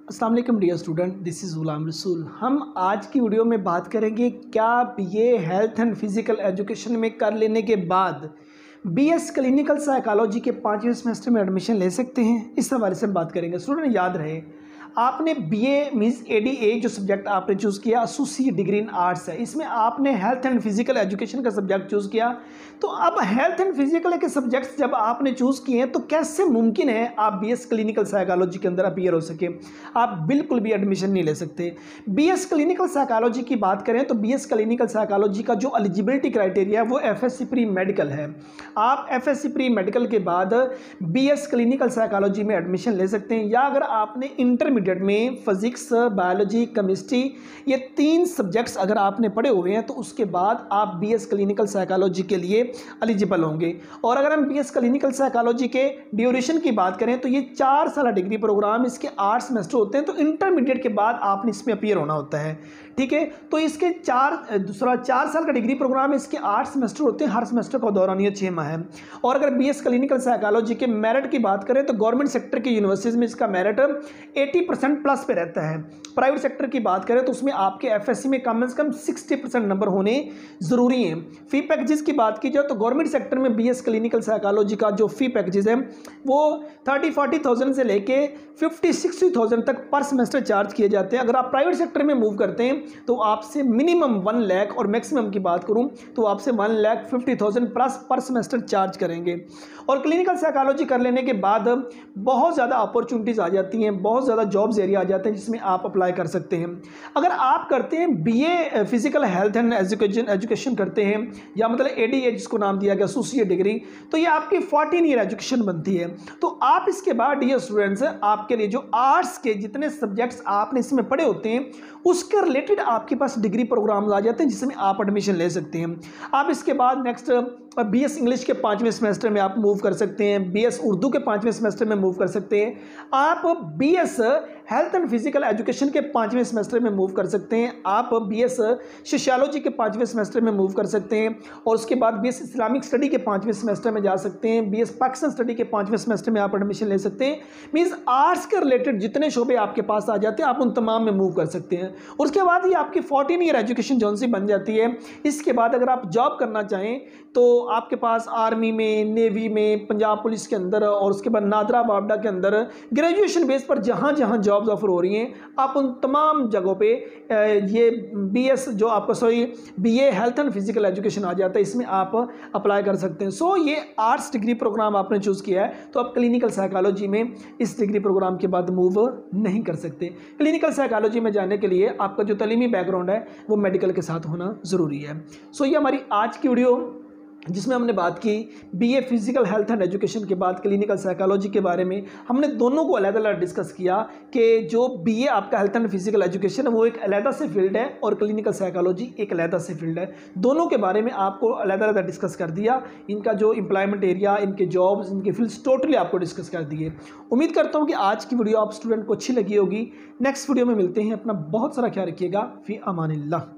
अस्सलाम वालेकुम dear student, this is Ghulam Rasool. हम आज की वीडियो में बात करेंगे क्या आप ये हेल्थ एंड फिज़िकल एजुकेशन में कर लेने के बाद बीएस क्लिनिकल साइकोलॉजी के 5वें सेमेस्टर में एडमिशन ले सकते हैं। इस हवाले से हम बात करेंगे। स्टूडेंट याद रहे, आपने बीए मीन्स एडीए जो सब्जेक्ट आपने चूज़ किया एसोसिएट डिग्री इन आर्ट्स है, इसमें आपने हेल्थ एंड फिजिकल एजुकेशन का सब्जेक्ट चूज़ किया। तो अब हेल्थ एंड फिजिकल के सब्जेक्ट्स जब आपने चूज़ किए हैं तो कैसे मुमकिन है आप बीएस क्लिनिकल साइकोलॉजी के अंदर अपीयर हो सके? आप बिल्कुल भी एडमिशन नहीं ले सकते। बीएस क्लिनिकल साइकोलॉजी की बात करें तो बीएस क्लिनिकल साइकोलॉजी का जो एलिजिबिलिटी क्राइटेरिया है वो एफएससी प्री मेडिकल है। आप एफएससी प्री मेडिकल के बाद बीएस क्लिनिकल साइकोलॉजी में एडमिशन ले सकते हैं, या अगर आपने इंटरमीडिएट में फिजिक्स, बायोलॉजी, केमिस्ट्री ये 3 सब्जेक्ट्स अगर आपने पढ़े हुए हैं तो उसके बाद आप बीएस क्लिनिकल साइकोलॉजी के लिए एलिजिबल होंगे। और अगर हम बीएस क्लिनिकल साइकोलॉजी के ड्यूरेशन की बात करें तो ये 4 साल डिग्री प्रोग्राम, इसके 8 सेमेस्टर होते हैं। तो इंटरमीडिएट के बाद आपने इसमें अपीयर होना होता है, ठीक है। तो इसके 4 साल का डिग्री प्रोग्राम है, इसके 8 सेमेस्टर होते हैं, हर सेमेस्टर का दौरान ये 6 माह है। और अगर बीएस क्लिनिकल साइकोलॉजी के मेरिट की बात करें तो गवर्नमेंट सेक्टर की यूनिवर्सिटीज़ में इसका मेरिट 80% प्लस पे रहता है। प्राइवेट सेक्टर की बात करें तो उसमें आपके एफएससी में कम से कम 60% नंबर होने ज़रूरी हैं। फ़ी पैकेजेस की बात की जाए तो गवर्नमेंट सेक्टर में बीएस क्लिनिकल साइकोलॉजी का जो फ़ी पैकेजेस है वो 30-40,000 से लेके 50-60,000 तक पर सेमेस्टर चार्ज किए जाते हैं। अगर आप प्राइवेट सेक्टर में मूव करते हैं तो आपसे मिनिमम 1 लाख और मैक्सिमम की बात करूं तो आपसे 1,50,000 प्लस पर सेमेस्टर चार्ज करेंगे। और क्लिनिकल साइकोलॉजी कर लेने के बाद बहुत ज़्यादा अपॉर्चुनिटीज़ आ जाती हैं, बहुत ज़्यादा जॉब्स एरिया आ जाते हैं जिसमें आप अप्लाई कर सकते हैं। अगर आप करते हैं BA physical health and education करते हैं, या मतलब एडीए जिसको नाम दिया गया एसोसिएट डिग्री, तो ये आपकी 14 ईयर एजुकेशन बनती है। तो आप इसके बाद डियर स्टूडेंट्स आपके लिए जो आर्ट्स के जितने सब्जेक्ट्स आपने इसमें पढ़े होते हैं उसके रिलेटेड आपके पास डिग्री प्रोग्राम आ जाते हैं जिसमें आप एडमिशन ले सकते हैं। आप इसके बाद नेक्स्ट बीएस इंग्लिश के 5वें सेमेस्टर में आप मूव कर सकते हैं, बीएस उर्दू के 5वें सेमेस्टर में मूव कर सकते हैं, आप BS health and physical education के 5वें सेमेस्टर में मूव कर सकते हैं, आप बीएस सोशियोलॉजी के 5वें सेमेस्टर में मूव कर सकते हैं, और उसके बाद बीएस इस्लामिक स्टडी के 5वें सेमेस्टर में जा सकते हैं, बीएस पाकिस्तान स्टडी के 5वें सेमेस्टर में आप एडमिशन ले सकते हैं। मीन्स आर्ट्स के रिलेटेड जितने शोबे आपके पास आ जाते हैं आप उन तमाम में मूव कर सकते हैं। उसके बाद ये आपकी 14 ईयर एजुकेशन जोन सी बन जाती है। इसके बाद अगर आप जॉब करना चाहें तो आपके पास आर्मी में, नेवी में, पंजाब पुलिस के अंदर और उसके बाद नादरा बावडा के अंदर ग्रेजुएशन बेस पर जहाँ जहाँ जॉब्स ऑफर हो रही हैं आप उन तमाम जगहों पे ये बीएस जो आपका BA health and physical education आ जाता है, इसमें आप अप्लाई कर सकते हैं। सो ये आर्ट्स डिग्री प्रोग्राम आपने चूज़ किया है तो आप क्लिनिकल साइकोलॉजी में इस डिग्री प्रोग्राम के बाद मूव नहीं कर सकते। क्लिनिकल साइकोलॉजी में जाने के लिए आपका जो तालीमी बैकग्राउंड है वो मेडिकल के साथ होना ज़रूरी है। सो ये हमारी आज की वीडियो जिसमें हमने बात की BA physical health and education के बाद क्लिनिकल साइकोलॉजी के बारे में। हमने दोनों को अलग-अलग डिस्कस किया कि जो बीए आपका हेल्थ एंड फिजिकल एजुकेशन है वो एक अलग से फील्ड है और क्लिनिकल साइकोलॉजी एक अलग से फील्ड है। दोनों के बारे में आपको अलग-अलग डिस्कस कर दिया, इनका जो एम्प्लॉयमेंट एरिया, इनके जॉब्स, इनके फील्ड्स टोटली आपको डिस्कस कर दिए। उम्मीद करता हूँ कि आज की वीडियो आप स्टूडेंट को अच्छी लगी होगी। नेक्स्ट वीडियो में मिलते हैं। अपना बहुत सारा ख्याल रखिएगा। फी अमानिल्लाह।